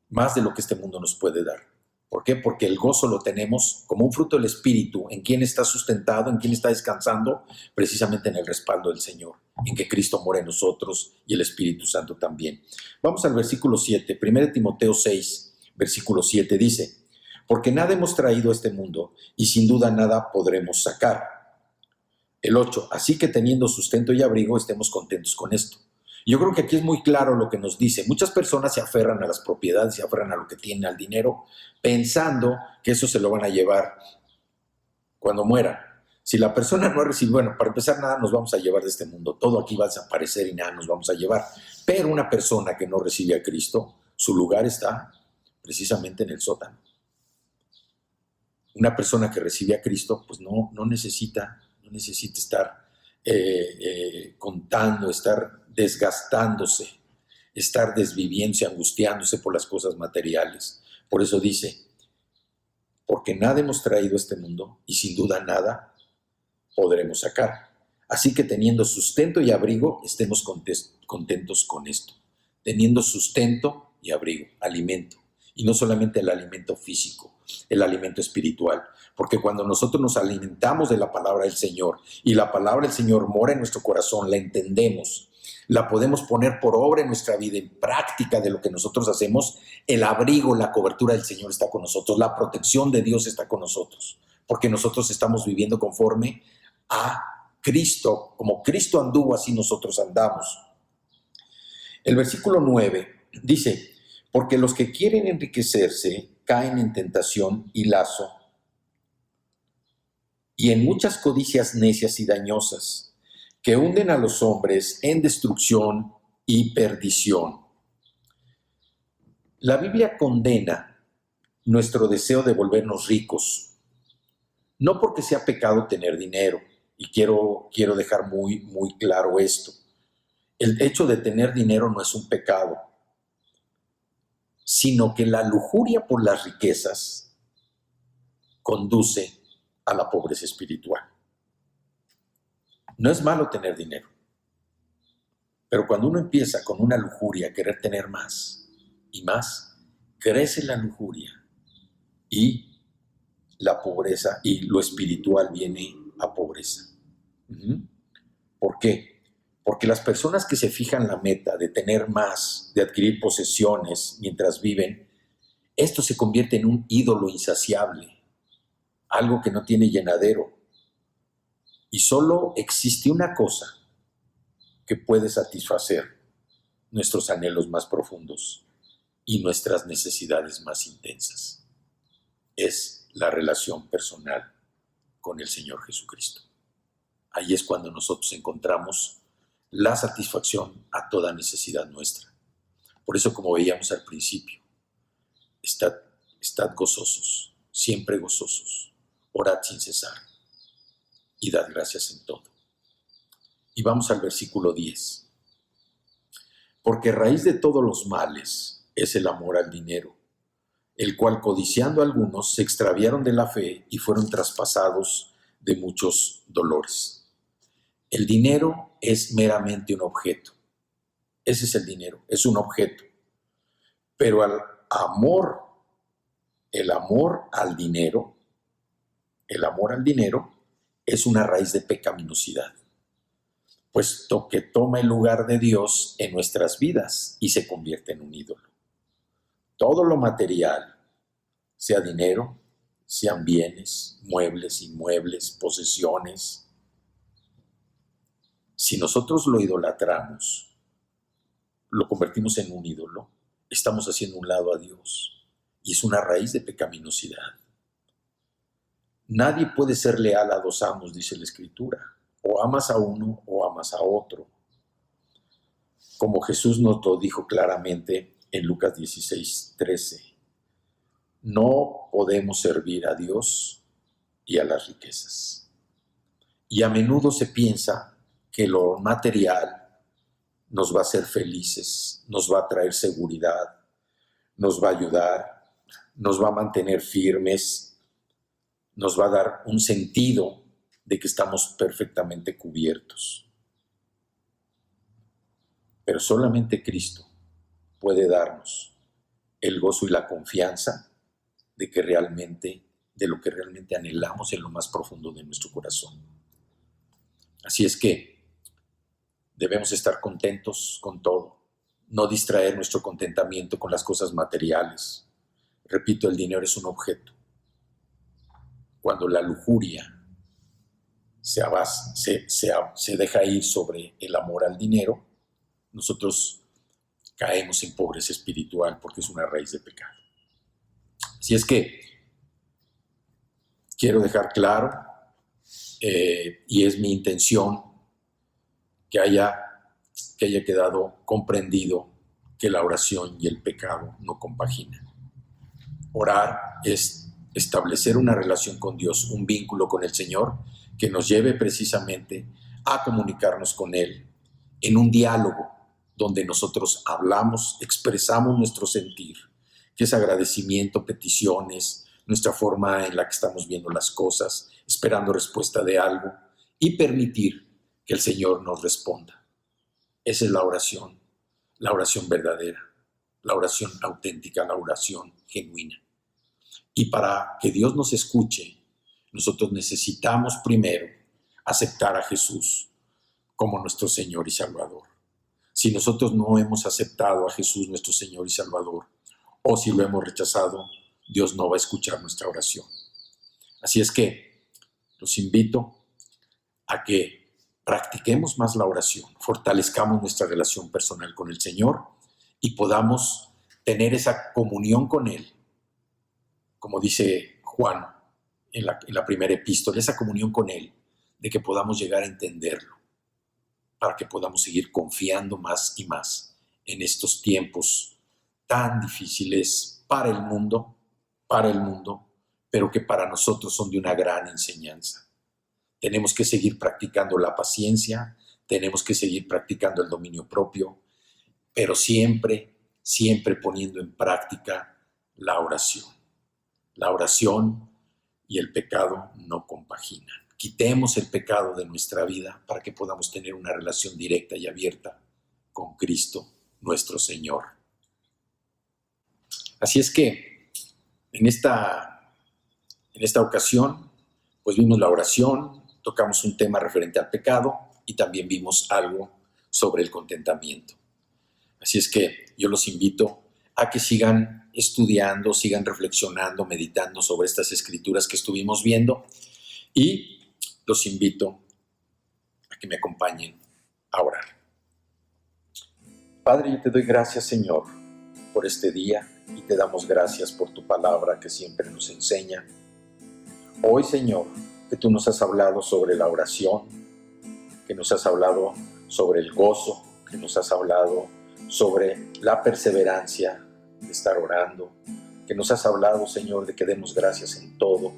Más de lo que este mundo nos puede dar. ¿Por qué? Porque el gozo lo tenemos como un fruto del Espíritu. ¿En quién está sustentado? ¿En quién está descansando? Precisamente en el respaldo del Señor, en que Cristo mora en nosotros y el Espíritu Santo también. Vamos al versículo 7, 1 Timoteo 6, versículo 7 dice: porque nada hemos traído a este mundo y sin duda nada podremos sacar. El 8, así que teniendo sustento y abrigo, estemos contentos con esto. Yo creo que aquí es muy claro lo que nos dice. Muchas personas se aferran a las propiedades, se aferran a lo que tienen, al dinero, pensando que eso se lo van a llevar cuando mueran. Si la persona no ha recibido, bueno, para empezar, nada nos vamos a llevar de este mundo. Todo aquí va a desaparecer y nada nos vamos a llevar. Pero una persona que no recibe a Cristo, su lugar está precisamente en el sótano. Una persona que recibe a Cristo, pues no necesita estar contando, estar desgastándose, estar desviviéndose, angustiándose por las cosas materiales. Por eso dice, porque nada hemos traído a este mundo y sin duda nada podremos sacar. Así que teniendo sustento y abrigo, estemos contentos con esto. Teniendo sustento y abrigo, alimento. Y no solamente el alimento físico, el alimento espiritual. Porque cuando nosotros nos alimentamos de la palabra del Señor y la palabra del Señor mora en nuestro corazón, la entendemos, la podemos poner por obra en nuestra vida, en práctica de lo que nosotros hacemos, el abrigo, la cobertura del Señor está con nosotros, la protección de Dios está con nosotros, porque nosotros estamos viviendo conforme a Cristo, como Cristo anduvo, así nosotros andamos. El versículo 9 dice, porque los que quieren enriquecerse caen en tentación y lazo y en muchas codicias necias y dañosas que hunden a los hombres en destrucción y perdición. La Biblia condena nuestro deseo de volvernos ricos, no porque sea pecado tener dinero, y quiero dejar muy claro esto. El hecho de tener dinero no es un pecado, sino que la lujuria por las riquezas conduce a la pobreza espiritual. No es malo tener dinero, pero cuando uno empieza con una lujuria a querer tener más y más, crece la lujuria y la pobreza y lo espiritual viene a pobreza. ¿Por qué? Porque las personas que se fijan la meta de tener más, de adquirir posesiones mientras viven, esto se convierte en un ídolo insaciable, algo que no tiene llenadero. Y solo existe una cosa que puede satisfacer nuestros anhelos más profundos y nuestras necesidades más intensas. Es la relación personal con el Señor Jesucristo. Ahí es cuando nosotros encontramos la satisfacción a toda necesidad nuestra. Por eso, como veíamos al principio, estad gozosos, siempre gozosos, orad sin cesar y dad gracias en todo. Y vamos al versículo 10. Porque raíz de todos los males es el amor al dinero, el cual codiciando algunos se extraviaron de la fe y fueron traspasados de muchos dolores. El dinero es meramente un objeto. Ese es el dinero, es un objeto. Pero el amor al dinero es una raíz de pecaminosidad, puesto que toma el lugar de Dios en nuestras vidas y se convierte en un ídolo. Todo lo material, sea dinero, sean bienes, muebles, inmuebles, posesiones, si nosotros lo idolatramos, lo convertimos en un ídolo, estamos haciendo un lado a Dios y es una raíz de pecaminosidad. Nadie puede ser leal a dos amos, dice la Escritura. O amas a uno o amas a otro. Como Jesús nos lo dijo claramente en Lucas 16:13. No podemos servir a Dios y a las riquezas. Y a menudo se piensa que lo material nos va a hacer felices, nos va a traer seguridad, nos va a ayudar, nos va a mantener firmes, nos va a dar un sentido de que estamos perfectamente cubiertos. Pero solamente Cristo puede darnos el gozo y la confianza de lo que realmente anhelamos en lo más profundo de nuestro corazón. Así es que debemos estar contentos con todo, no distraer nuestro contentamiento con las cosas materiales. Repito, el dinero es un objeto. Cuando la lujuria se deja ir sobre el amor al dinero, nosotros caemos en pobreza espiritual porque es una raíz de pecado. Así es que quiero dejar claro, y es mi intención, que haya quedado comprendido que la oración y el pecado no compaginan. Orar es establecer una relación con Dios, un vínculo con el Señor que nos lleve precisamente a comunicarnos con Él en un diálogo donde nosotros hablamos, expresamos nuestro sentir, que es agradecimiento, peticiones, nuestra forma en la que estamos viendo las cosas, esperando respuesta de algo y permitir que el Señor nos responda. Esa es la oración verdadera, la oración auténtica, la oración genuina. Y para que Dios nos escuche, nosotros necesitamos primero aceptar a Jesús como nuestro Señor y Salvador. Si nosotros no hemos aceptado a Jesús, nuestro Señor y Salvador, o si lo hemos rechazado, Dios no va a escuchar nuestra oración. Así es que los invito a que practiquemos más la oración, fortalezcamos nuestra relación personal con el Señor y podamos tener esa comunión con Él, como dice Juan en la primera epístola, esa comunión con Él, de que podamos llegar a entenderlo, para que podamos seguir confiando más y más en estos tiempos tan difíciles para el mundo, pero que para nosotros son de una gran enseñanza. Tenemos que seguir practicando la paciencia, tenemos que seguir practicando el dominio propio, pero siempre poniendo en práctica la oración. La oración y el pecado no compaginan. Quitemos el pecado de nuestra vida para que podamos tener una relación directa y abierta con Cristo, nuestro Señor. Así es que en esta ocasión, pues vimos la oración, tocamos un tema referente al pecado y también vimos algo sobre el contentamiento. Así es que yo los invito a que sigan estudiando, sigan reflexionando, meditando sobre estas escrituras que estuvimos viendo y los invito a que me acompañen a orar. Padre, yo te doy gracias, Señor, por este día y te damos gracias por tu palabra que siempre nos enseña. Hoy, Señor, que tú nos has hablado sobre la oración, que nos has hablado sobre el gozo, que nos has hablado sobre la perseverancia de estar orando, que nos has hablado, Señor, de que demos gracias en todo.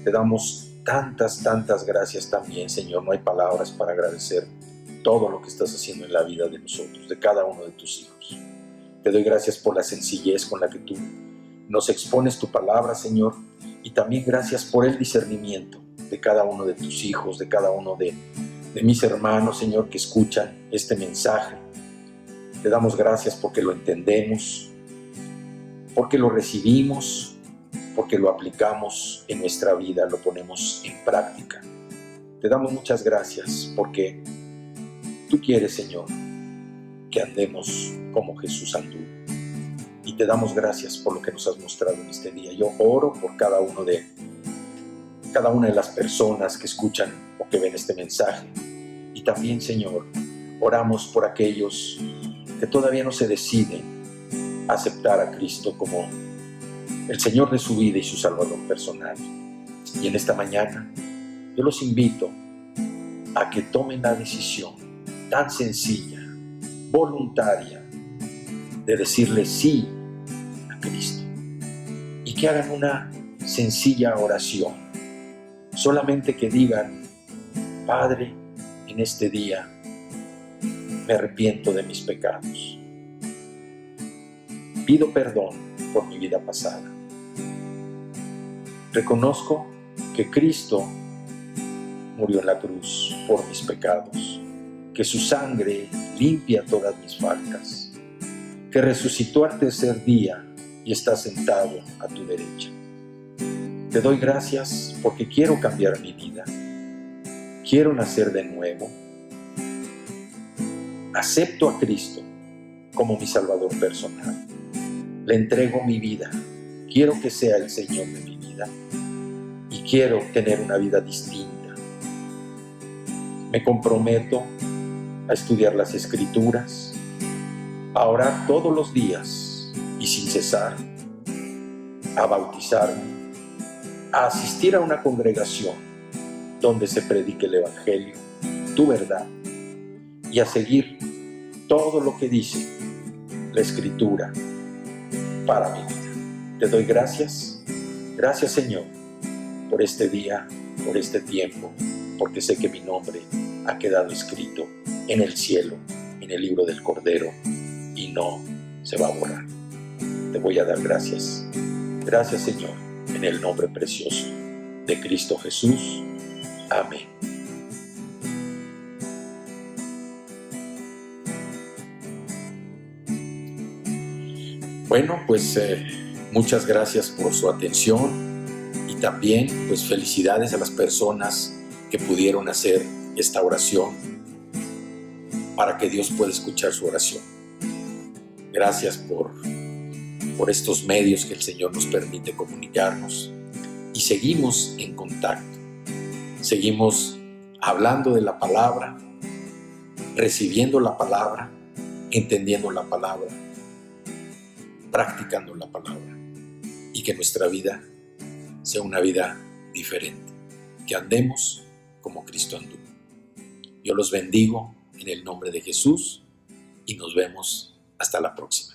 Te damos tantas gracias también, Señor. No hay palabras para agradecer todo lo que estás haciendo en la vida de nosotros, de cada uno de tus hijos. Te doy gracias por la sencillez con la que tú nos expones tu palabra, Señor, y también gracias por el discernimiento de cada uno de tus hijos, de cada uno de mis hermanos, Señor, que escuchan este mensaje. Te damos gracias porque lo entendemos, porque lo recibimos, porque lo aplicamos en nuestra vida, lo ponemos en práctica. Te damos muchas gracias porque tú quieres, Señor, que andemos como Jesús anduvo. Y te damos gracias por lo que nos has mostrado en este día. Yo oro por cada una de las personas que escuchan o que ven este mensaje. Y también, Señor, oramos por aquellos que todavía no se deciden a aceptar a Cristo como el Señor de su vida y su Salvador personal. Y en esta mañana yo los invito a que tomen la decisión tan sencilla, voluntaria, de decirle sí a Cristo y que hagan una sencilla oración. Solamente que digan: Padre, en este día me arrepiento de mis pecados. Pido perdón por mi vida pasada. Reconozco que Cristo murió en la cruz por mis pecados, que su sangre limpia todas mis faltas, que resucitó al tercer día y está sentado a tu derecha. Te doy gracias porque quiero cambiar mi vida, quiero nacer de nuevo, acepto a Cristo como mi Salvador personal, le entrego mi vida, quiero que sea el Señor de mi vida y quiero tener una vida distinta. Me comprometo a estudiar las Escrituras, a orar todos los días y sin cesar, a bautizarme, a asistir a una congregación donde se predique el Evangelio, tu verdad, y a seguir todo lo que dice la Escritura para mi vida. Te doy gracias, gracias Señor, por este día, por este tiempo, porque sé que mi nombre ha quedado escrito en el cielo, en el libro del Cordero, y no se va a borrar. Te voy a dar gracias. Gracias, Señor, en el nombre precioso de Cristo Jesús. Amén. Bueno, pues muchas gracias por su atención y también pues felicidades a las personas que pudieron hacer esta oración para que Dios pueda escuchar su oración. Gracias por estos medios que el Señor nos permite comunicarnos y seguimos en contacto. Seguimos hablando de la palabra, recibiendo la palabra, entendiendo la palabra, practicando la palabra y que nuestra vida sea una vida diferente, que andemos como Cristo anduvo. Yo los bendigo en el nombre de Jesús y nos vemos hasta la próxima.